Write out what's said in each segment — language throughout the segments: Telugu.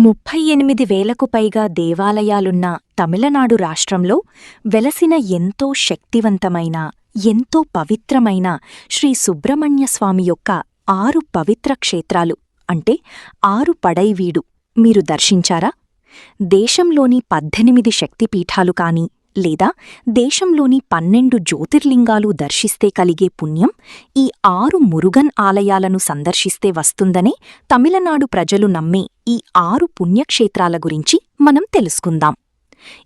38,000కు పైగా దేవాలయాలున్న తమిళనాడు రాష్ట్రంలో వెలసిన ఎంతో శక్తివంతమైన ఎంతో పవిత్రమైన శ్రీ సుబ్రహ్మణ్యస్వామి యొక్క 6 పవిత్ర క్షేత్రాలు అంటే 6 పడైవీడు మీరు దర్శించారా? దేశంలోని 18 శక్తిపీఠాలు కాని లేదా దేశంలోని 12 జ్యోతిర్లింగాలు దర్శిస్తే కలిగే పుణ్యం ఈ 6 మురుగన్ ఆలయాలను సందర్శిస్తే వస్తుందనే తమిళనాడు ప్రజలు నమ్మే ఈ 6 పుణ్యక్షేత్రాల గురించి మనం తెలుసుకుందాం.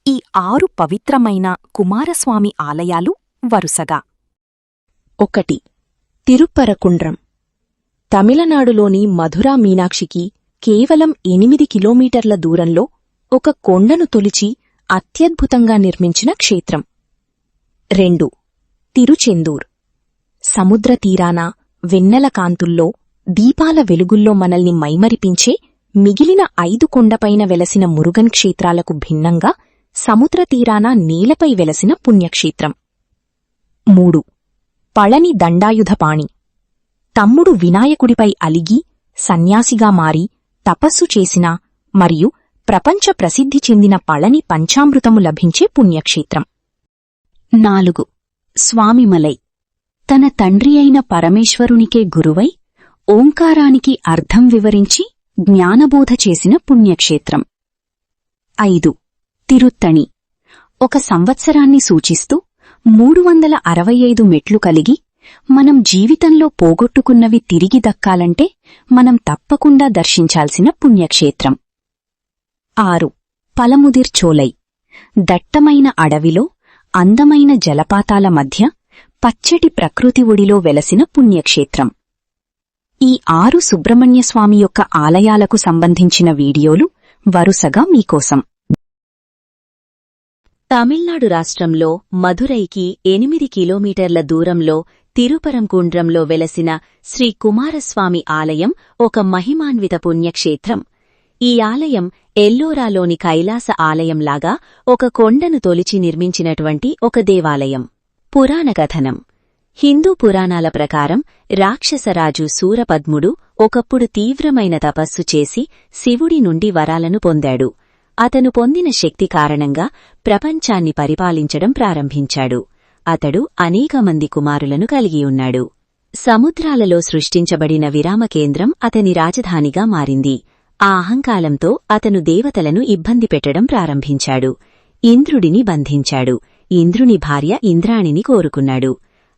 ఈ 6 పవిత్రమైన కుమారస్వామి ఆలయాలు వరుసగా: 1. తిరుప్పరకుండ్రం. తమిళనాడులోని మధురా మీనాక్షికి కేవలం 8 కిలోమీటర్ల దూరంలో ఒక కొండను తొలిచి అత్యద్భుతంగా నిర్మించిన క్షేత్రం. 2. తిరుచెందూర్. సముద్ర తీరాన వెన్నెల కాంతుల్లో దీపాల వెలుగుల్లో మనల్ని మైమరిపించే మిగిలిన 5 కొండపైన వెలసిన మురుగన్ క్షేత్రాలకు భిన్నంగా సముద్ర తీరాన నేలపై వెలసిన పుణ్యక్షేత్రం. 3. పళని దండాయుధపాణి. తమ్ముడు వినాయకుడిపై అలిగి సన్యాసిగా మారి తపస్సు చేసిన మరియు ప్రపంచ ప్రసిద్ధి చెందిన పళని పంచామృతము లభించే పుణ్యక్షేత్రం. 4. స్వామిమలై. తన తండ్రి అయిన పరమేశ్వరునికే గురువై ఓంకారానికి అర్థం వివరించి జ్ఞానబోధ చేసిన పుణ్యక్షేత్రం. 5. తిరుత్తణి. ఒక సంవత్సరాన్ని సూచిస్తూ 365 మెట్లు కలిగి మనం జీవితంలో పోగొట్టుకున్నవి తిరిగి దక్కాలంటే మనం తప్పకుండా దర్శించాల్సిన పుణ్యక్షేత్రం. 6. పలముదిర్ చోలై. దట్టమైన అడవిలో అందమైన జలపాతాల మధ్య పచ్చటి ప్రకృతి ఒడిలో వెలసిన పుణ్యక్షేత్రం. ఈ 6 సుబ్రహ్మణ్యస్వామి యొక్క ఆలయాలకు సంబంధించిన వీడియోలు వరుసగా మీకోసం. తమిళనాడు రాష్ట్రంలో మధురైకి 8 కిలోమీటర్ల దూరంలో తిరుపరంకుండ్రంలో వెలసిన శ్రీ కుమారస్వామి ఆలయం ఒక మహిమాన్విత పుణ్యక్షేత్రం. ఈ ఆలయం ఎల్లోరాలోని కైలాస ఆలయంలాగా ఒక కొండను తొలిచి నిర్మించినటువంటి ఒక దేవాలయం. పురాణ కథనం: హిందూ పురాణాల ప్రకారం రాక్షసరాజు శూరపద్ముడు ఒకప్పుడు తీవ్రమైన తపస్సు చేసి శివుడి నుండి వరాలను పొందాడు. అతను పొందిన శక్తి కారణంగా ప్రపంచాన్ని పరిపాలించడం ప్రారంభించాడు. అతడు అనేక మంది కుమారులను కలిగియున్నాడు. సముద్రాలలో సృష్టించబడిన విరామకేంద్రం అతని రాజధానిగా మారింది. ఆ అహంకాలంతో అతను దేవతలను ఇబ్బంది పెట్టడం ప్రారంభించాడు. ఇంద్రుడిని బంధించాడు. ఇంద్రుని భార్య ఇంద్రాణిని కోరుకున్నాడు.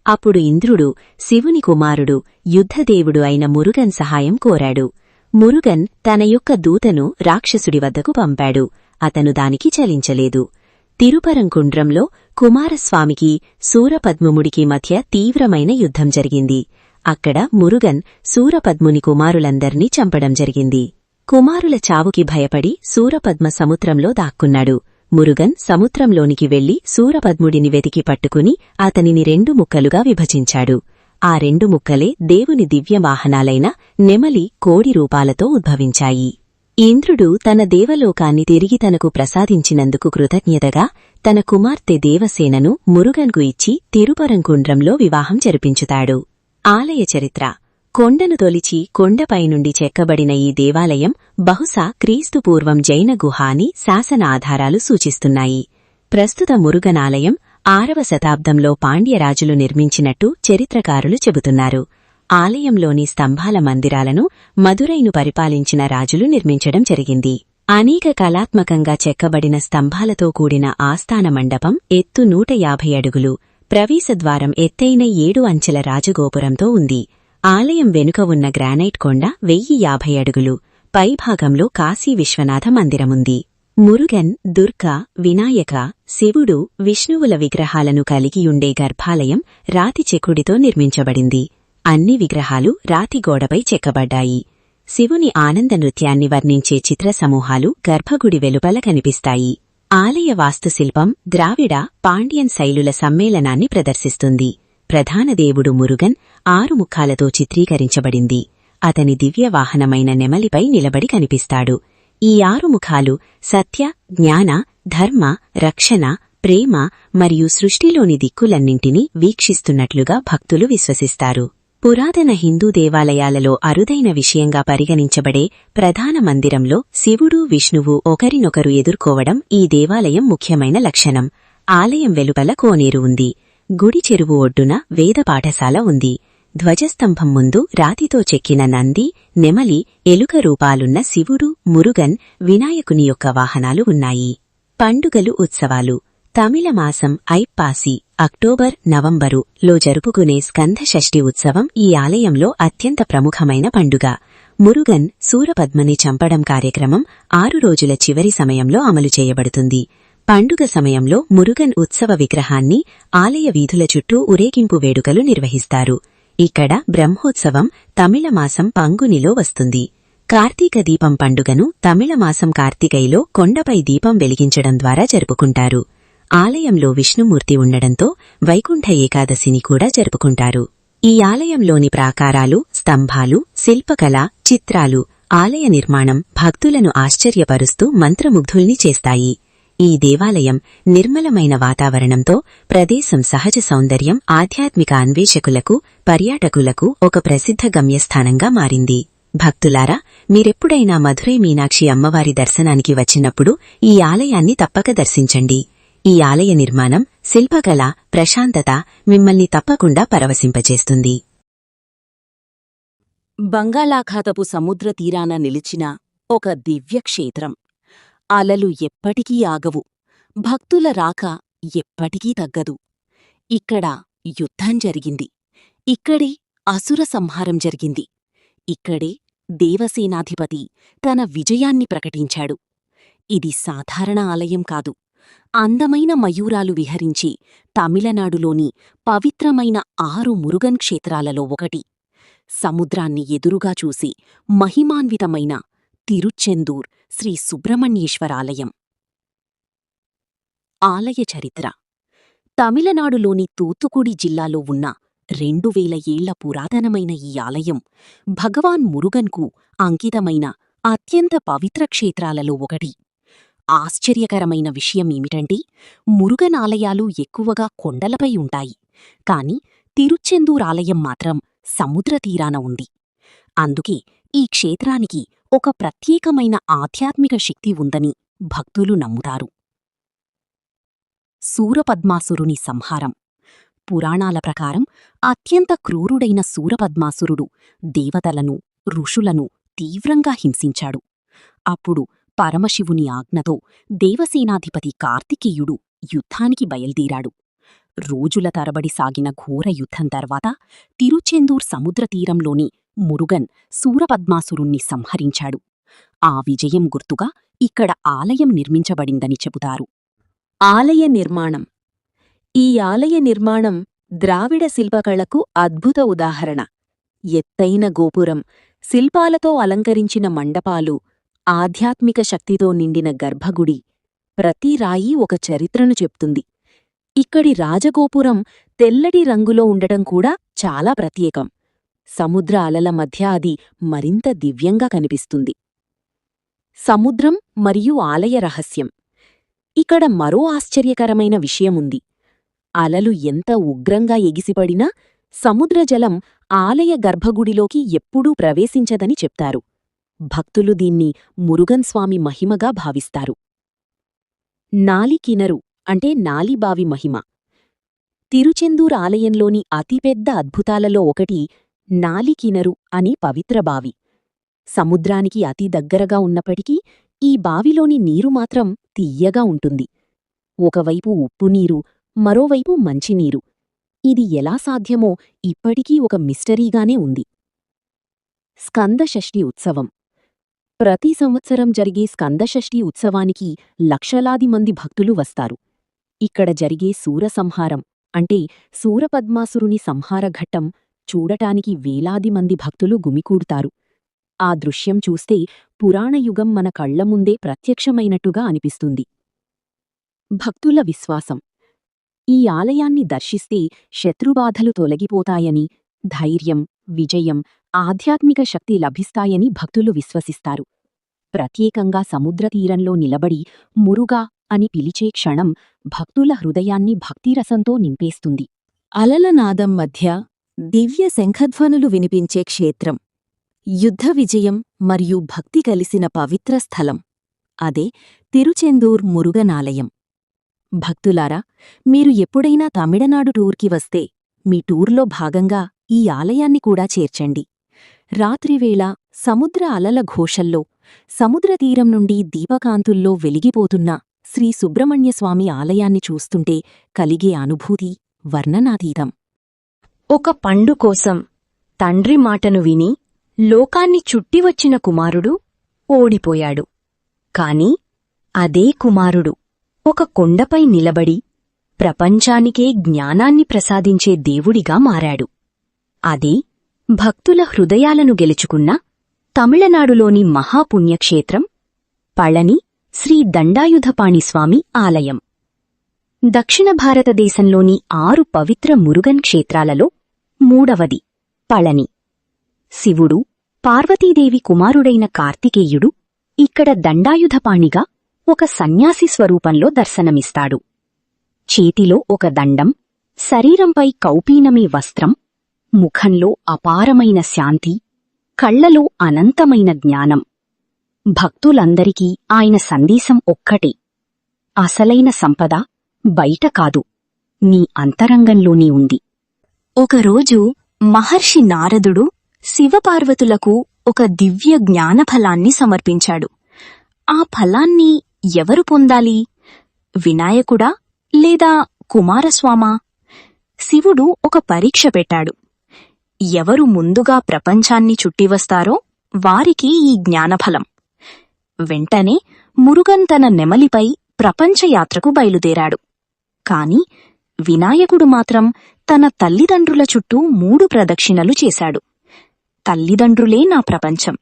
అప్పుడు ఇంద్రుడు శివుని కుమారుడు యుద్ధదేవుడు అయిన మురుగన్ సహాయం కోరాడు. మురుగన్ తన యొక్క దూతను రాక్షసుడి వద్దకు పంపాడు. అతను దానికి చలించలేదు. తిరుపరంకుండ్రంలో కుమారస్వామికి శూరపద్ముడికి మధ్య తీవ్రమైన యుద్ధం జరిగింది. అక్కడ మురుగన్ శూరపద్ముని కుమారులందర్నీ చంపడం జరిగింది. కుమారుల చావుకి భయపడి శూరపద్మ సముద్రంలో దాక్కున్నాడు. మురుగన్ సముద్రంలోనికి వెళ్లి శూరపద్ముడిని వెతికి పట్టుకుని అతనిని 2 ముక్కలుగా విభజించాడు. ఆ 2 ముక్కలే దేవుని దివ్యవాహనాలైన నెమలి, కోడి రూపాలతో ఉద్భవించాయి. ఇంద్రుడు తన దేవలోకాన్ని తిరిగి తనకు ప్రసాదించినందుకు కృతజ్ఞతగా తన కుమార్తె దేవసేనను మురుగన్కు ఇచ్చి తిరుపరంకుండ్రంలో వివాహం జరిపించుతాడు. ఆలయ చరిత్ర: కొండను తొలిచి కొండపైనుండి చెక్కబడిన ఈ దేవాలయం బహుశా క్రీస్తుపూర్వం జైన గుహ అని శాసన ఆధారాలు సూచిస్తున్నాయి. ప్రస్తుత మురుగనాలయం 6వ శతాబ్దంలో పాండ్యరాజులు నిర్మించినట్టు చరిత్రకారులు చెబుతున్నారు. ఆలయంలోని స్తంభాల మందిరాలను మదురైను పరిపాలించిన రాజులు నిర్మించడం జరిగింది. అనేక కళాత్మకంగా చెక్కబడిన స్తంభాలతో కూడిన ఆస్థాన మండపం ఎత్తు 150 అడుగులు, ప్రవేశద్వారం ఎత్తైన 7 అంచెల రాజగోపురంతో ఉంది. ఆలయం వెనుక ఉన్న గ్రానైట్ కొండ 1050 అడుగులు. పైభాగంలో కాశీ విశ్వనాథ మందిరముంది. మురుగన్, దుర్గా, వినాయక, శివుడు, విష్ణువుల విగ్రహాలను కలిగియుండే గర్భాలయం రాతి చెక్కుడితో నిర్మించబడింది. అన్ని విగ్రహాలు రాతి గోడపై చెక్కబడ్డాయి. శివుని ఆనంద నృత్యాన్ని వర్ణించే చిత్రసమూహాలు గర్భగుడి వెలుపల కనిపిస్తాయి. ఆలయ వాస్తుశిల్పం ద్రావిడ, పాండ్యన్ శైలుల సమ్మేళనాన్ని ప్రదర్శిస్తుంది. ప్రధాన దేవుడు మురుగన్ 6 ముఖాలతో చిత్రీకరించబడింది. అతని దివ్యవాహనమైన నెమలిపై నిలబడి కనిపిస్తాడు. ఈ 6 ముఖాలు సత్య, జ్ఞాన, ధర్మ, రక్షణ, ప్రేమ మరియు సృష్టిలోని దిక్కులన్నింటినీ వీక్షిస్తున్నట్లుగా భక్తులు విశ్వసిస్తారు. పురాతన హిందూ దేవాలయాలలో అరుదైన విషయంగా పరిగణించబడే ప్రధాన మందిరంలో శివుడు విష్ణువు ఒకరినొకరు ఎదుర్కోవడం ఈ దేవాలయం ముఖ్యమైన లక్షణం. ఆలయం వెలుపల కోనేరు ఉంది. గుడి చెరువు ఒడ్డున వేద పాఠశాల ఉంది. ధ్వజస్తంభం ముందు రాతితో చెక్కిన నంది, నెమలి, ఎలుక రూపాలున్న శివుడు, మురుగన్, వినాయకుని యొక్క వాహనాలు ఉన్నాయి. పండుగలు, ఉత్సవాలు. తమిళ మాసం ఐప్పాసి అక్టోబర్, నవంబరు లో జరుపుకునే స్కంద షష్ఠి ఉత్సవం ఈ ఆలయంలో అత్యంత ప్రముఖమైన పండుగ. మురుగన్ సూరపద్మని చంపడం కార్యక్రమం 6 రోజుల చివరి సమయంలో అమలు చేయబడుతుంది. పండుగ సమయంలో మురుగన్ ఉత్సవ విగ్రహాన్ని ఆలయ వీధుల చుట్టూ ఊరేగింపు వేడుకలు నిర్వహిస్తారు. ఇక్కడ బ్రహ్మోత్సవం తమిళ మాసం పంగునిలో వస్తుంది. కార్తీక దీపం పండుగను తమిళ మాసం కార్తికైలో కొండపై దీపం వెలిగించడం ద్వారా జరుపుకుంటారు. ఆలయంలో విష్ణుమూర్తి ఉండడంతో వైకుంఠ ఏకాదశిని కూడా జరుపుకుంటారు. ఈ ఆలయంలోని ప్రాకారాలు, స్తంభాలు, శిల్పకళ, చిత్రాలు, ఆలయ నిర్మాణం భక్తులను ఆశ్చర్యపరుస్తూ మంత్రముగ్ధుల్ని చేస్తాయి. ఈ దేవాలయం నిర్మలమైన వాతావరణంతో ప్రదేశం సహజ సౌందర్యం, ఆధ్యాత్మిక అన్వేషకులకు, పర్యాటకులకు ఒక ప్రసిద్ధ గమ్యస్థానంగా మారింది. భక్తులారా, మీరెప్పుడైనా మధురై మీనాక్షి అమ్మవారి దర్శనానికి వచ్చినప్పుడు ఈ ఆలయాన్ని తప్పక దర్శించండి. ఈ ఆలయ నిర్మాణం, శిల్పకళ, ప్రశాంతత మిమ్మల్ని తప్పకుండా పరవశింపచేస్తుంది. బంగాళాఖాతపు సముద్ర తీరాన నిలిచిన ఒక దివ్యక్షేత్రం. అలలు ఎప్పటికీ ఆగవు. భక్తుల రాక ఎప్పటికీ తగ్గదు. ఇక్కడ యుద్ధం జరిగింది. ఇక్కడే అసుర సంహారం జరిగింది. ఇక్కడే దేవసేనాధిపతి తన విజయాన్ని ప్రకటించాడు. ఇది సాధారణ ఆలయం కాదు. అందమైన మయూరాలు విహరించి తమిళనాడులోని పవిత్రమైన 6 మురుగన్ క్షేత్రాలలో ఒకటి. సముద్రాన్ని ఎదురుగా చూసి మహిమాన్వితమైన తిరుచెందూర్ శ్రీ సుబ్రహ్మణ్యేశ్వరాలయం. ఆలయ చరిత్ర. తమిళనాడులోని తూత్తుకుడి జిల్లాలో ఉన్న 2000 ఏళ్ల పురాతనమైన ఈ ఆలయం భగవాన్ మురుగన్కు అంకితమైన అత్యంత పవిత్ర క్షేత్రాలలో ఒకటి. ఆశ్చర్యకరమైన విషయమేమిటంటే, మురుగన్ ఆలయాలు ఎక్కువగా కొండలపై ఉంటాయి. కాని తిరుచెందూర్ ఆలయం మాత్రం సముద్ర తీరాన ఉంది. అందుకే ఈ క్షేత్రానికి ఒక ప్రత్యేకమైన ఆధ్యాత్మిక శక్తి ఉందని భక్తులు నమ్ముతారు. సూరపద్మాసురుని సంహారం. పురాణాల ప్రకారం అత్యంత క్రూరుడైన సూరపద్మాసురుడు దేవతలను, ఋషులను తీవ్రంగా హింసించాడు. అప్పుడు పరమశివుని ఆజ్ఞతో దేవసేనాధిపతి కార్తికేయుడు యుద్ధానికి బయల్దేరాడు. రోజుల తరబడి సాగిన ఘోర యుద్ధం తర్వాత తిరుచెందూర్ సముద్రతీరంలోని మురుగన్ సూరపద్మాసురుణ్ణి సంహరించాడు. ఆ విజయం గుర్తుగా ఇక్కడ ఆలయం నిర్మించబడిందని చెబుతారు. ఆలయ నిర్మాణం. ఈ ఆలయ నిర్మాణం ద్రావిడ శిల్పకళకు అద్భుత ఉదాహరణ. ఎత్తైన గోపురం, శిల్పాలతో అలంకరించిన మండపాలు, ఆధ్యాత్మిక శక్తితో నిండిన గర్భగుడి. ప్రతి రాయి ఒక చరిత్రను చెప్తుంది. ఇక్కడి రాజగోపురం తెల్లటి రంగులో ఉండటం కూడా చాలా ప్రత్యేకం. సముద్ర అలల మధ్య అది మరింత దివ్యంగా కనిపిస్తుంది. సముద్రం మరియు ఆలయ రహస్యం. ఇక్కడ మరో ఆశ్చర్యకరమైన విషయముంది. అలలు ఎంత ఉగ్రంగా ఎగిసిపడినా సముద్రజలం ఆలయ గర్భగుడిలోకి ఎప్పుడూ ప్రవేశించదని చెప్తారు. భక్తులు దీన్ని మురుగన్ స్వామి మహిమగా భావిస్తారు. నాలికినరు అంటే నాలిబావి మహిమ. తిరుచెందూర్ ఆలయంలోని అతిపెద్ద అద్భుతాలలో ఒకటి నాలికినరు అని పవిత్ర బావి. సముద్రానికి అతి దగ్గరగా ఉన్నప్పటికీ ఈ బావిలోని నీరు మాత్రం తియ్యగా ఉంటుంది. ఒకవైపు ఉప్పునీరు, మరోవైపు మంచినీరు. ఇది ఎలా సాధ్యమో ఇప్పటికీ ఒక మిస్టరీగానే ఉంది. స్కందషష్ఠి ఉత్సవం. ప్రతి సంవత్సరం జరిగే స్కందషష్ఠి ఉత్సవానికి లక్షలాది మంది భక్తులు వస్తారు. ఇక్కడ జరిగే సూరసంహారం అంటే సూరపద్మాసురుని సంహార ఘట్టం చూడటానికి వేలాది మంది భక్తులు గుమికూడుతారు. ఆ దృశ్యం చూస్తే పురాణయుగం మన కళ్లముందే ప్రత్యక్షమైనట్టుగా అనిపిస్తుంది. భక్తుల విశ్వాసం. ఈ ఆలయాన్ని దర్శిస్తే శత్రుబాధలు తొలగిపోతాయని, ధైర్యం, విజయం, ఆధ్యాత్మిక శక్తి లభిస్తాయని భక్తులు విశ్వసిస్తారు. ప్రత్యేకంగా సముద్రతీరంలో నిలబడి మురుగా అని పిలిచే క్షణం భక్తుల హృదయాన్ని భక్తిరసంతో నింపేస్తుంది. అలల నాదం మధ్య దివ్య శంఖధ్వనులు వినిపించే క్షేత్రం, యుద్ధ విజయం మరియు భక్తి కలిసిన పవిత్ర స్థలం. అదే తిరుచెందూర్ మురుగనాలయం. భక్తులారా, మీరు ఎప్పుడైనా తమిళనాడు టూర్కి వస్తే మీ టూర్లో భాగంగా ఈ ఆలయాన్ని కూడా చేర్చండి. రాత్రివేళ సముద్ర అలల ఘోషల్లో, సముద్రతీరం నుండి దీపకాంతుల్లో వెలిగిపోతున్న శ్రీ సుబ్రహ్మణ్యస్వామి ఆలయాన్ని చూస్తుంటే కలిగే అనుభూతి వర్ణనాతీతం. ఒక పండు కోసం తండ్రి మాటను విని లోకాన్ని చుట్టివచ్చిన కుమారుడు ఓడిపోయాడు. కాని అదే కుమారుడు ఒక కొండపై నిలబడి ప్రపంచానికే జ్ఞానాన్ని ప్రసాదించే దేవుడిగా మారాడు. అదే భక్తుల హృదయాలను గెలుచుకున్న తమిళనాడులోని మహాపుణ్యక్షేత్రం పళని శ్రీ దండాయుధపాణిస్వామి ఆలయం. దక్షిణ భారతదేశంలోని 6 పవిత్ర మురుగన్ క్షేత్రాలలో మూడవది పళని. శివుడు, పార్వతీదేవి కుమారుడైన కార్తికేయుడు ఇక్కడ దండాయుధపాణిగా ఒక సన్యాసి స్వరూపంలో దర్శనమిస్తాడు. చేతిలో ఒక దండం, శరీరంపై కౌపీనమే వస్త్రం, ముఖంలో అపారమైన శాంతి, కళ్లలో అనంతమైన జ్ఞానం. భక్తులందరికీ ఆయన సందేశం ఒక్కటే: అసలైన సంపద బయట కాదు, నీ అంతరంగంలోనే ఉంది. ఒకరోజు మహర్షి నారదుడు శివపార్వతులకు ఒక దివ్య జ్ఞానఫలాన్ని సమర్పించాడు. ఆ ఫలాన్ని ఎవరు పొందాలి? వినాయకుడా లేదా కుమారస్వామా? శివుడు ఒక పరీక్ష పెట్టాడు. ఎవరు ముందుగా ప్రపంచాన్ని చుట్టివస్తారో వారికి ఈ జ్ఞానఫలం. వెంటనే మురుగన్ తన నెమలిపై ప్రపంచయాత్రకు బయలుదేరాడు. కాని వినాయకుడు మాత్రం తన తల్లిదండ్రుల చుట్టూ 3 ప్రదక్షిణలు చేశాడు. తల్లిదండ్రులే నా ప్రపంచం.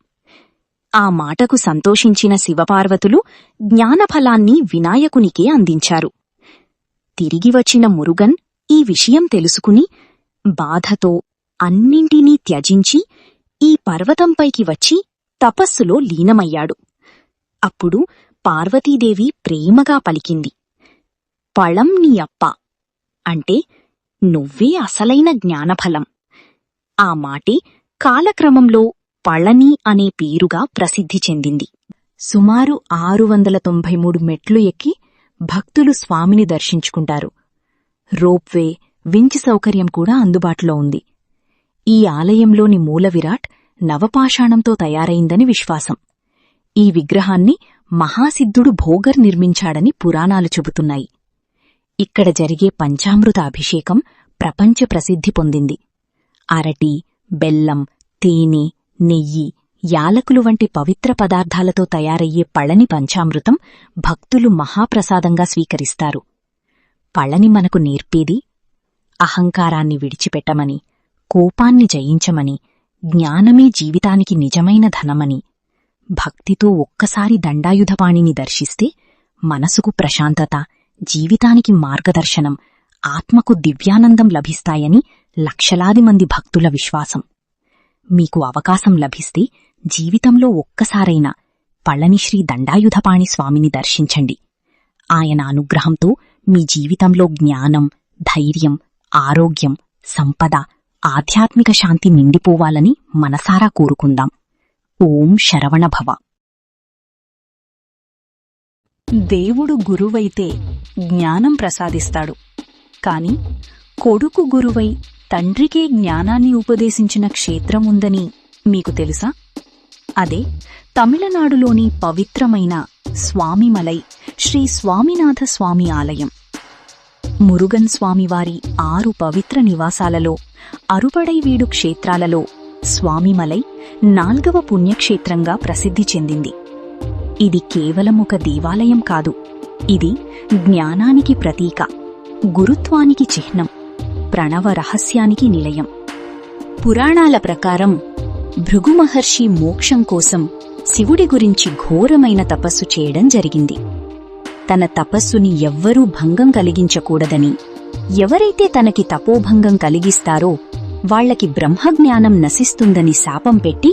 ఆ మాటకు సంతోషించిన శివపార్వతులు జ్ఞానఫలాన్ని వినాయకునికే అందించారు. తిరిగి వచ్చిన మురుగన్ ఈ విషయం తెలుసుకుని బాధతో అన్నింటినీ త్యజించి ఈ పర్వతంపైకి వచ్చి తపస్సులో లీనమయ్యాడు. అప్పుడు పార్వతీదేవి ప్రేమగా పలికింది: పళం నీ అప్ప, అంటే నువ్వే అసలైన జ్ఞానఫలం. ఆ మాటే కాలక్రమంలో పళని అనే పేరుగా ప్రసిద్ధి చెందింది. సుమారు 693 మెట్లు ఎక్కి భక్తులు స్వామిని దర్శించుకుంటారు. రోప్వే, వించ్ సౌకర్యం కూడా అందుబాటులో ఉంది. ఈ ఆలయంలోని మూలవిరాట్ నవపాషాణంతో తయారైందని విశ్వాసం. ఈ విగ్రహాన్ని మహాసిద్ధుడు భోగర్ నిర్మించాడని పురాణాలు చెబుతున్నాయి. ఇక్కడ జరిగే పంచామృత అభిషేకం ప్రపంచ ప్రసిద్ధి పొందింది. అరటి, బెల్లం, తేనె, నెయ్యి, యాలకులు వంటి పవిత్ర పదార్థాలతో తయారయ్యే పళని పంచామృతం భక్తులు మహాప్రసాదంగా స్వీకరిస్తారు. పళని మనకు నేర్పేది అహంకారాన్ని విడిచిపెట్టమని, కోపాన్ని జయించమని, జ్ఞానమే జీవితానికి నిజమైన ధనమని. భక్తితో ఒక్కసారి దండాయుధపాణిని దర్శిస్తే మనసుకు ప్రశాంతత, జీవితానికి మార్గదర్శనం, ఆత్మకు దివ్యానందం లభిస్తాయని లక్షలాది మంది భక్తుల విశ్వాసం. మీకు అవకాశం లభిస్తే జీవితంలో ఒక్కసారైనా పళని శ్రీ దండాయుధపాణి స్వామిని దర్శించండి. ఆయన అనుగ్రహంతో మీ జీవితంలో జ్ఞానం, ధైర్యం, ఆరోగ్యం, సంపద, ఆధ్యాత్మిక శాంతి నిండిపోవాలని మనసారా కోరుకుందాం. ఓం శరవణభవ. దేవుడు గురువైతే జ్ఞానం ప్రసాదిస్తాడు. కాని కొడుకు గురువై తండ్రికే జ్ఞానాన్ని ఉపదేశించిన క్షేత్రముందని మీకు తెలుసా? అదే తమిళనాడులోని పవిత్రమైన స్వామిమలై శ్రీ స్వామినాథ స్వామి ఆలయం. మురుగన్ స్వామివారి 6 పవిత్ర నివాసాలలో, అరుపడైవీడు క్షేత్రాలలో స్వామిమలై 4వ పుణ్యక్షేత్రంగా ప్రసిద్ధి చెందింది. ఇది కేవలం ఒక దేవాలయం కాదు, ఇది జ్ఞానానికి ప్రతీక, గురుత్వానికి చిహ్నం, ప్రణవ రహస్యానికి నిలయం. పురాణాల ప్రకారం భృగు మహర్షి మోక్షం కోసం శివుడి గురించి ఘోరమైన తపస్సు చేయడం జరిగింది. తన తపస్సుని ఎవ్వరూ భంగం కలిగించకూడదని, ఎవరైతే తనకి తపోభంగం కలిగిస్తారో వాళ్లకి బ్రహ్మజ్ఞానం నశిస్తుందని శాపం పెట్టి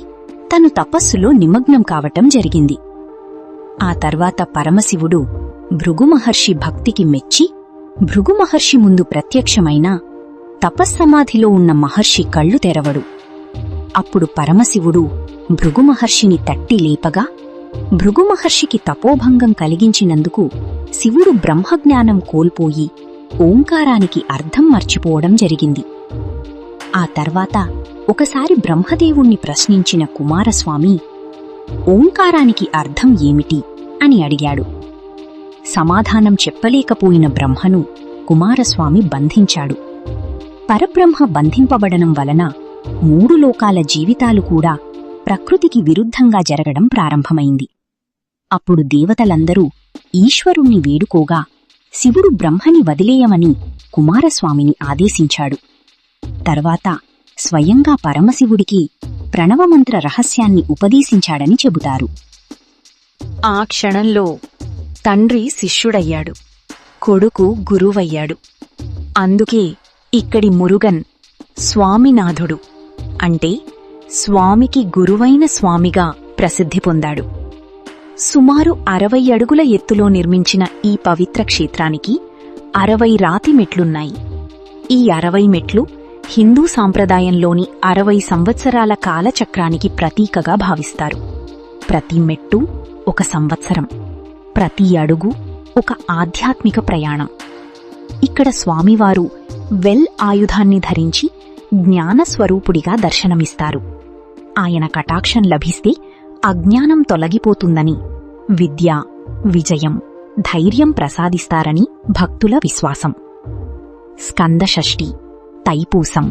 తను తపస్సులో నిమగ్నం కావటం జరిగింది. ఆ తర్వాత పరమశివుడు భృగు మహర్షి భక్తికి మెచ్చి భృగు మహర్షి ముందు ప్రత్యక్షమైన తపస్సమాధిలో ఉన్న మహర్షి కళ్ళు తెరవడు. అప్పుడు పరమశివుడు భృగుమహర్షిని తట్టి లేపగా భృగుమహర్షికి తపోభంగం కలిగించినందుకు శివుడు బ్రహ్మజ్ఞానం కోల్పోయి ఓంకారానికి అర్థం మర్చిపోవడం జరిగింది. ఆ తర్వాత ఒకసారి బ్రహ్మదేవుణ్ణి ప్రశ్నించిన కుమారస్వామి ఓంకారానికి అర్థం ఏమిటి అని అడిగాడు. సమాధానం చెప్పలేకపోయిన బ్రహ్మను కుమారస్వామి బంధించాడు. పరబ్రహ్మ బంధింపబడడం వలన 3 లోకాల జీవితాలు కూడా ప్రకృతికి విరుద్ధంగా జరగడం ప్రారంభమైంది. అప్పుడు దేవతలందరూ ఈశ్వరుణ్ణి వేడుకోగా శివుడు బ్రహ్మని వదిలేయమని కుమారస్వామిని ఆదేశించాడు. తర్వాత స్వయంగా పరమశివుడికి ప్రణవమంత్ర రహస్యాన్ని ఉపదేశించాడని చెబుతారు. ఆ క్షణంలో తండ్రి శిష్యుడయ్యాడు, కొడుకు గురువయ్యాడు. అందుకే ఇక్కడి మురుగన్ స్వామినాథుడు అంటే స్వామికి గురువైన స్వామిగా ప్రసిద్ధి పొందాడు. సుమారు 60 అడుగుల ఎత్తులో నిర్మించిన ఈ పవిత్ర క్షేత్రానికి 60 రాతి మెట్లున్నాయి. ఈ 60 మెట్లు హిందూ సాంప్రదాయంలోని 60 సంవత్సరాల కాలచక్రానికి ప్రతీకగా భావిస్తారు. ప్రతి మెట్టు ఒక సంవత్సరం, ప్రతి అడుగు ఒక ఆధ్యాత్మిక ప్రయాణం. ఇక్కడ స్వామివారు వెల్ ఆయుధాన్ని ధరించి జ్ఞానస్వరూపుడిగా దర్శనమిస్తారు. ఆయన కటాక్షం లభిస్తే అజ్ఞానం తొలగిపోతుందని, విద్య, విజయం, ధైర్యం ప్రసాదిస్తారని భక్తుల విశ్వాసం. స్కందషష్ఠి, తైపూసం,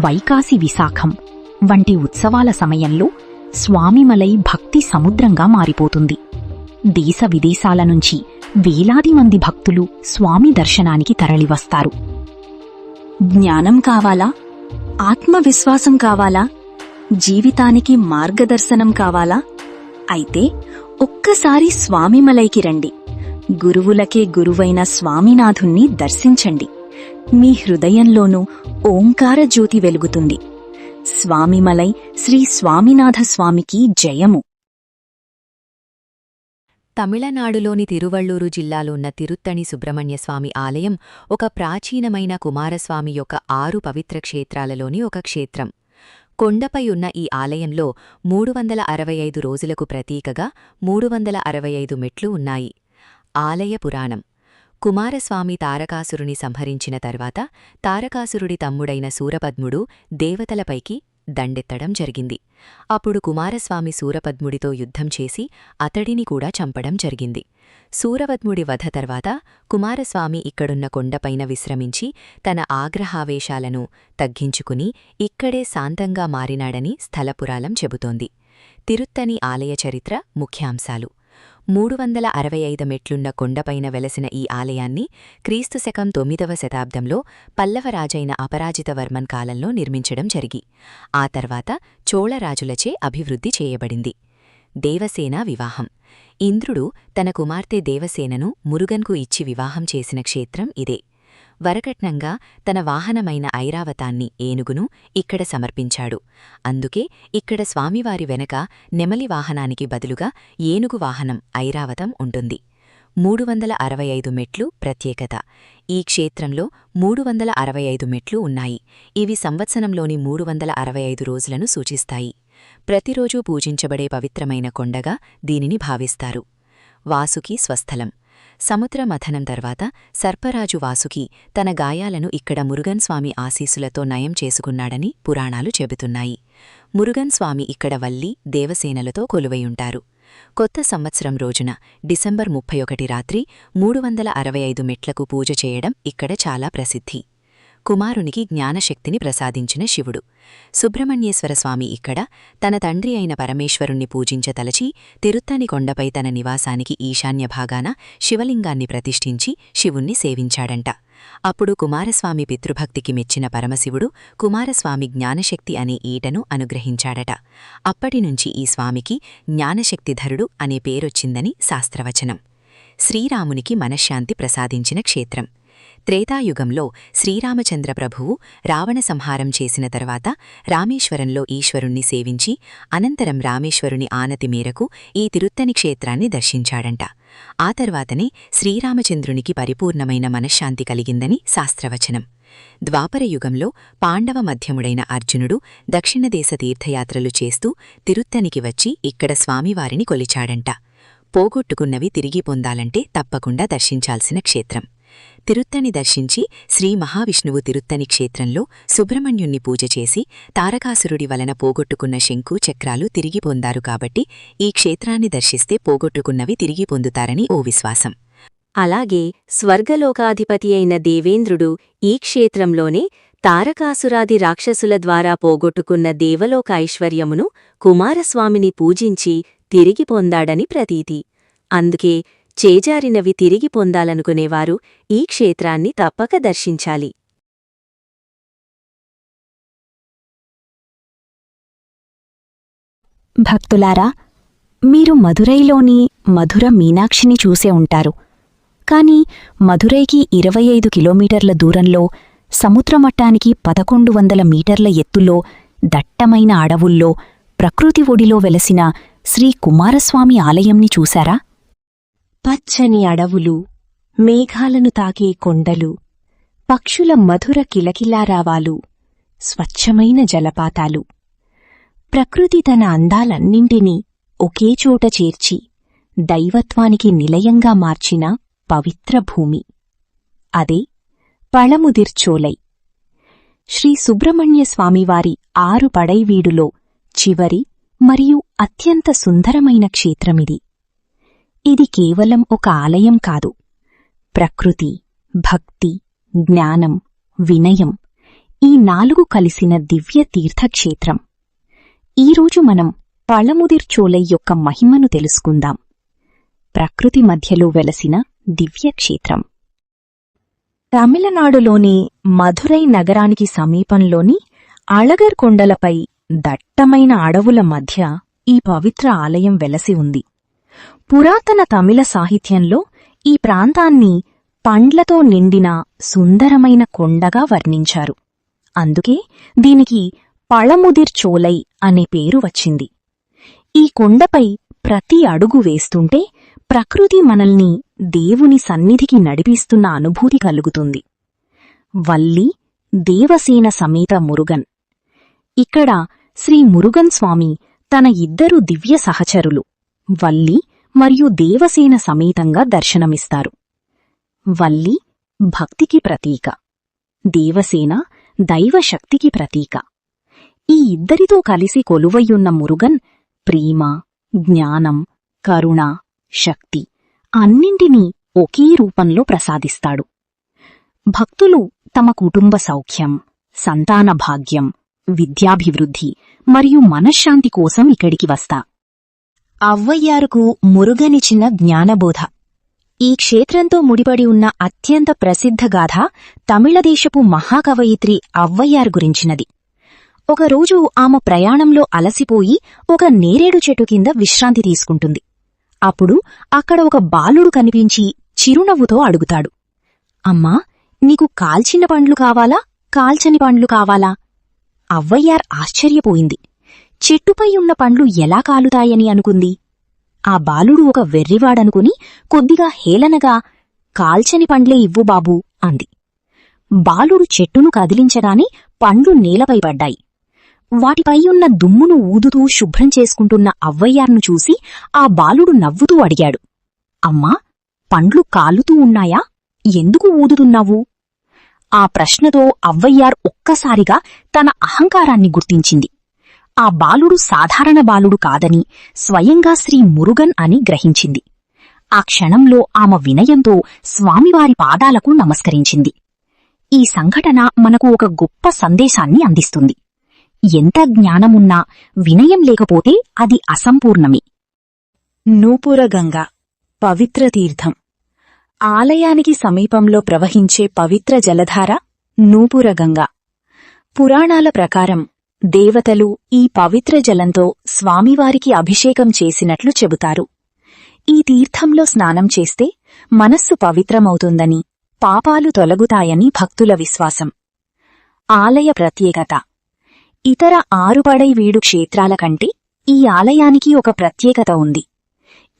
వైకాసి విశాఖం వంటి ఉత్సవాల సమయంలో స్వామిమలై భక్తి సముద్రంగా మారిపోతుంది. దేశ విదేశాల నుంచి వేలాది మంది భక్తులు స్వామి దర్శనానికి తరలివస్తారు. జ్ఞానం కావాలా? ఆత్మవిశ్వాసం కావాలా? జీవితానికి మార్గదర్శనం కావాలా? అయితే ఒక్కసారి స్వామిమలైకి రండి. గురువులకే గురువైన స్వామినాథుణ్ణి దర్శించండి. మీ హృదయంలోనూ ఓంకార జ్యోతి వెలుగుతుంది. స్వామిమలై శ్రీ స్వామినాథ స్వామికి జయము. తమిళనాడులోని తిరువళ్ళూరు జిల్లాలో ఉన్న తిరుత్తణి సుబ్రహ్మణ్యస్వామి ఆలయం ఒక ప్రాచీనమైన కుమారస్వామి యొక్క 6 పవిత్ర క్షేత్రాలలోని ఒక క్షేత్రం. కొండపై ఉన్న ఈ ఆలయంలో 365 రోజులకు ప్రతీకగా 365 మెట్లు ఉన్నాయి. ఆలయ పురాణం: కుమారస్వామి తారకాసురుని సంహరించిన తర్వాత తారకాసురుడి తమ్ముడైన శూరపద్ముడు దేవతలపైకి దండెత్తడం జరిగింది. అప్పుడు కుమారస్వామి శూరపద్ముడితో యుద్ధం చేసి అతడిని కూడా చంపడం జరిగింది. శూరపద్ముడి వధ తర్వాత కుమారస్వామి ఇక్కడున్న కొండపైన విశ్రమించి తన ఆగ్రహావేశాలను తగ్గించుకుని ఇక్కడే శాంతంగా మారినాడని స్థలపురాణం చెబుతోంది. తిరుత్తణి ఆలయ చరిత్ర ముఖ్యాంశాలు: 365 మెట్లున్న కొండపైన వెలసిన ఈ ఆలయాన్ని క్రీస్తుశకం 9వ శతాబ్దంలో పల్లవరాజైన అపరాజితవర్మన్ కాలంలో నిర్మించడం జరిగి ఆ తర్వాత చోళరాజులచే అభివృద్ధి చేయబడింది. దేవసేన వివాహం: ఇంద్రుడు తన కుమార్తె దేవసేనను మురుగన్కు ఇచ్చి వివాహం చేసిన క్షేత్రం ఇదే. వరకట్నంగా తన వాహనమైన ఐరావతాన్ని, ఏనుగును ఇక్కడ సమర్పించాడు. అందుకే ఇక్కడ స్వామివారి వెనక నెమలి వాహనానికి బదులుగా ఏనుగు వాహనం ఐరావతం ఉంటుంది. 365 మెట్లు ప్రత్యేకత: ఈ క్షేత్రంలో 365 మెట్లు ఉన్నాయి. ఇవి సంవత్సరంలోని 365 రోజులను సూచిస్తాయి. ప్రతిరోజూ పూజించబడే పవిత్రమైన కొండగా దీనిని భావిస్తారు. వాసుకి స్వస్థలం: సముద్ర మథనం తర్వాత సర్పరాజు వాసుకి తన గాయాలను ఇక్కడ మురుగన్ స్వామి ఆశీస్సులతో నయం చేసుకున్నాడని పురాణాలు చెబుతున్నాయి. మురుగన్ స్వామి ఇక్కడ వల్లి, దేవసేనలతో కొలువైయుంటారు. కొత్త సంవత్సరం రోజున డిసెంబర్ 31 రాత్రి 365 మెట్లకు పూజ చేయడం ఇక్కడ చాలా ప్రసిద్ధి. కుమారునికి జ్ఞానశక్తిని ప్రసాదించిన శివుడు సుబ్రహ్మణ్యేశ్వరస్వామి ఇక్కడ తన తండ్రి అయిన పరమేశ్వరుణ్ణి పూజించతలచి తిరుత్తని కొండపై తన నివాసానికి ఈశాన్య భాగాన శివలింగాన్ని ప్రతిష్ఠించి శివుణ్ణి సేవించాడంట. అప్పుడు కుమారస్వామి పితృభక్తికి మెచ్చిన పరమశివుడు కుమారస్వామి జ్ఞానశక్తి అనే ఈటను అనుగ్రహించాడట. అప్పటినుంచి ఈ స్వామికి జ్ఞానశక్తిధరుడు అనే పేరొచ్చిందని శాస్త్రవచనం. శ్రీరామునికి మనశ్శాంతి ప్రసాదించిన క్షేత్రం: త్రేతాయుగంలో శ్రీరామచంద్ర ప్రభువు రావణ సంహారం చేసిన తర్వాత రామేశ్వరంలో ఈశ్వరుణ్ణి సేవించి అనంతరం రామేశ్వరుని ఆనతి మేరకు ఈ తిరుత్తని క్షేత్రాన్ని దర్శించాడంట. ఆ తర్వాతనే శ్రీరామచంద్రునికి పరిపూర్ణమైన మనశ్శాంతి కలిగిందని శాస్త్రవచనం. ద్వాపరయుగంలో పాండవ మధ్యముడైన అర్జునుడు దక్షిణదేశ తీర్థయాత్రలు చేస్తూ తిరుత్తనికి వచ్చి ఇక్కడ స్వామివారిని కొలిచాడంట. పోగొట్టుకున్నవి తిరిగి పొందాలంటే తప్పకుండా దర్శించాల్సిన క్షేత్రం. తిరుత్తని దర్శించి శ్రీ మహావిష్ణువు తిరుత్తని క్షేత్రంలో సుబ్రహ్మణ్యుణ్ణి పూజ చేసి తారకాసురుడి వలన పోగొట్టుకున్న శంకు చక్రాలు తిరిగి పొందారు కాబట్టి ఈ క్షేత్రాన్ని దర్శిస్తే పోగొట్టుకున్నవి తిరిగి పొందుతారని ఓ విశ్వాసం. అలాగే స్వర్గలోకాధిపతి అయిన దేవేంద్రుడు ఈ క్షేత్రంలోనే తారకాసురాది రాక్షసుల ద్వారా పోగొట్టుకున్న దేవలోక ఐశ్వర్యమును కుమారస్వామిని పూజించి తిరిగి పొందాడని ప్రతీతి. అందుకే చేజారినవి తిరిగి పొందాలనుకునేవారు ఈ క్షేత్రాన్ని తప్పక దర్శించాలి. భక్తులారా, మీరు మదురైలోని మధుర మీనాక్షిని చూసే ఉంటారు. కాని మదురైకి 25 కిలోమీటర్ల దూరంలో సముద్రమట్టానికి 1100 మీటర్ల ఎత్తులో దట్టమైన అడవుల్లో ప్రకృతి ఒడిలో వెలసిన శ్రీ కుమారస్వామి ఆలయంని చూశారా? పచ్చని అడవులు, మేఘాలను తాకే కొండలు, పక్షుల మధుర కిలకిలారావాలు, స్వచ్ఛమైన జలపాతాలు. ప్రకృతి తన అందాలన్నింటినీ ఒకేచోట చేర్చి దైవత్వానికి నిలయంగా మార్చిన పవిత్ర భూమి. అదే పళముదిర్చోలై. శ్రీ సుబ్రహ్మణ్యస్వామివారి 6 పడైవీడులో చివరి మరియు అత్యంత సుందరమైన క్షేత్రమిది. ఇది కేవలం ఒక ఆలయం కాదు. ప్రకృతి, భక్తి, జ్ఞానం, వినయం ఈ 4 కలిసిన దివ్య తీర్థక్షేత్రం. ఈరోజు మనం పళముదిర్చోలై యొక్క మహిమను తెలుసుకుందాం. ప్రకృతి మధ్యలో వెలసిన దివ్యక్షేత్రం. తమిళనాడులోని మధురై నగరానికి సమీపంలోని అళగర్ కొండలపై దట్టమైన అడవుల మధ్య ఈ పవిత్ర ఆలయం వెలసి ఉంది. పురాతన తమిళ సాహిత్యంలో ఈ ప్రాంతాన్ని పండ్లతో నిండిన సుందరమైన కొండగా వర్ణించారు. అందుకే దీనికి పళముదిర్చోలై అనే పేరు వచ్చింది. ఈ కొండపై ప్రతి అడుగు వేస్తుంటే ప్రకృతి మనల్ని దేవుని సన్నిధికి నడిపిస్తున్న అనుభూతి కలుగుతుంది. వల్లి, దేవసేన సమేత మురుగన్. ఇక్కడ శ్రీ మురుగన్ స్వామి తన 2 దివ్య సహచరులు వల్లి మరియు దేవసేన సమేతంగా దర్శనమిస్తారు. వల్లి భక్తికి ప్రతీక, దేవసేన దైవశక్తికి ప్రతీక. ఈ ఇద్దరితో కలిసి కొలువయ్యున్న మురుగన్ ప్రేమ, జ్ఞానం, కరుణ, శక్తి అన్నింటినీ ఒకే రూపంలో ప్రసాదిస్తాడు. భక్తులు తమ కుటుంబ సౌఖ్యం, సంతాన భాగ్యం, విద్యాభివృద్ధి మరియు మనశ్శాంతి కోసం ఇక్కడికి వస్తా. అవ్వయ్యారుకు మురుగనిచిన జ్ఞానబోధ. ఈ క్షేత్రంతో ముడిపడి ఉన్న అత్యంత ప్రసిద్ధ గాథ తమిళదేశపు మహాకవయిత్రి అవ్వయ్యార్ గురించినది. ఒకరోజు ఆమె ప్రయాణంలో అలసిపోయి ఒక నేరేడు చెట్టు కింద విశ్రాంతి తీసుకుంటుంది. అప్పుడు అక్కడ ఒక బాలుడు కనిపించి చిరునవ్వుతో అడుగుతాడు, అమ్మా, నీకు కాల్చిన పండ్లు కావాలా, కాల్చని పండ్లు కావాలా? అవ్వయ్యార్ ఆశ్చర్యపోయింది. చెట్టుపై ఉన్న పండ్లు ఎలా కాలుతాయని అనుకుంది. ఆ బాలుడు ఒక వెర్రివాడనుకుని కొద్దిగా హేళనగా, కాల్చని పండ్లే ఇవ్వు బాబూ అంది. బాలుడు చెట్టును కదిలించగానే పండ్లు నేలపై పడ్డాయి. వాటిపై ఉన్న దుమ్మును ఊదుతూ శుభ్రం చేసుకుంటున్న అవ్వయ్యార్ను చూసి ఆ బాలుడు నవ్వుతూ అడిగాడు, అమ్మా, పండ్లు కాలుతూ ఉన్నాయా? ఎందుకు ఊదుతున్నావు? ఆ ప్రశ్నతో అవ్వయ్యార్ ఒక్కసారిగా తన అహంకారాన్ని గుర్తించింది. ఆ బాలుడు సాధారణ బాలుడు కాదని, స్వయంగా శ్రీ మురుగన్ అని గ్రహించింది. ఆ క్షణంలో ఆమె వినయంతో స్వామివారి పాదాలకు నమస్కరించింది. ఈ సంఘటన మనకు ఒక గొప్ప సందేశాన్ని అందిస్తుంది. ఎంత జ్ఞానమున్నా వినయం లేకపోతే అది అసంపూర్ణమే. నూపురగంగ, పవిత్ర తీర్థం. ఆలయానికి సమీపంలో ప్రవహించే పవిత్ర జలధార నూపురగంగ. పురాణాల ప్రకారం దేవతలు ఈ పవిత్ర జలంతో స్వామివారికి అభిషేకం చేసినట్లు చెబుతారు. ఈ తీర్థంలో స్నానం చేస్తే మనస్సు పవిత్రమవుతుందని, పాపాలు తొలగుతాయని భక్తుల విశ్వాసం. ఆలయ ప్రత్యేకత. ఇతర 6 పడైవీడు క్షేత్రాల కంటే ఈ ఆలయానికి ఒక ప్రత్యేకత ఉంది.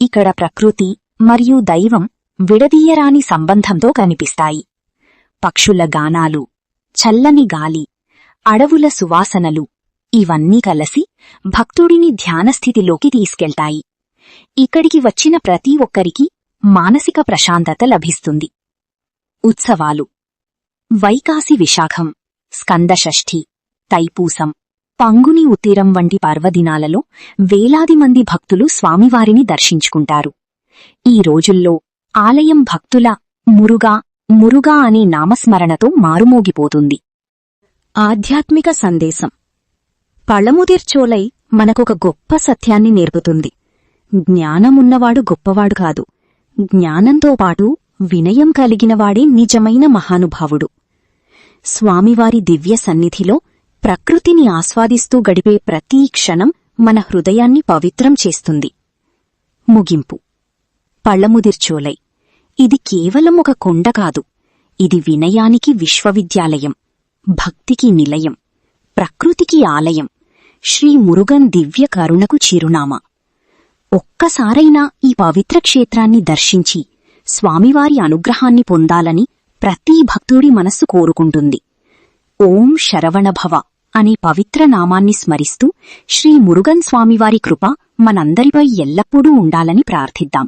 ఇక్కడ ప్రకృతి మరియు దైవం విడదీయరాని సంబంధంతో కనిపిస్తాయి. పక్షుల గానాలు, చల్లని గాలి, అడవుల సువాసనలు ఇవన్నీ కలసి భక్తుడిని ధ్యానస్థితిలోకి తీసుకెళ్తాయి. ఇక్కడికి వచ్చిన ప్రతి ఒక్కరికి మానసిక ప్రశాంతత లభిస్తుంది. ఉత్సవాలు: వైకాసి విశాఖం, స్కందషష్ఠి, తైపూసం, పంగుని ఉత్తిరం వంటి పర్వదినాలలో వేలాది మంది భక్తులు స్వామివారిని దర్శించుకుంటారు. ఈ రోజుల్లో ఆలయం భక్తుల మురుగా మురుగా అనే నామస్మరణతో మారుమోగిపోతుంది. ఆధ్యాత్మిక సందేశం: పళముదిర్చోలై మనకొక గొప్ప సత్యాన్ని నేర్పుతుంది. జ్ఞానమున్నవాడు గొప్పవాడు కాదు, జ్ఞానంతో పాటు వినయం కలిగినవాడే నిజమైన మహానుభావుడు. స్వామివారి దివ్య సన్నిధిలో ప్రకృతిని ఆస్వాదిస్తూ గడిపే ప్రతీ క్షణం మన హృదయాన్ని పవిత్రం చేస్తుంది. ముగింపు: పళముదిర్చోలై ఇది కేవలం ఒక కొండ కాదు, ఇది వినయానికి విశ్వవిద్యాలయం, భక్తికి నిలయం, ప్రకృతికి ఆలయం, శ్రీ మురుగన్ దివ్య కరుణకు చిరునామా. ఒక్కసారైనా ఈ పవిత్ర క్షేత్రాన్ని దర్శించి స్వామివారి అనుగ్రహాన్ని పొందాలని ప్రతీ భక్తుడి మనస్సు కోరుకుంటుంది. ఓం శరవణభవ అనే పవిత్ర నామాన్ని స్మరిస్తూ శ్రీ మురుగన్ స్వామివారి కృప మనందరిపై ఎల్లప్పుడూ ఉండాలని ప్రార్థిద్దాం.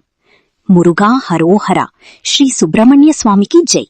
మురుగా హరోహర. శ్రీ సుబ్రహ్మణ్య స్వామికి జై.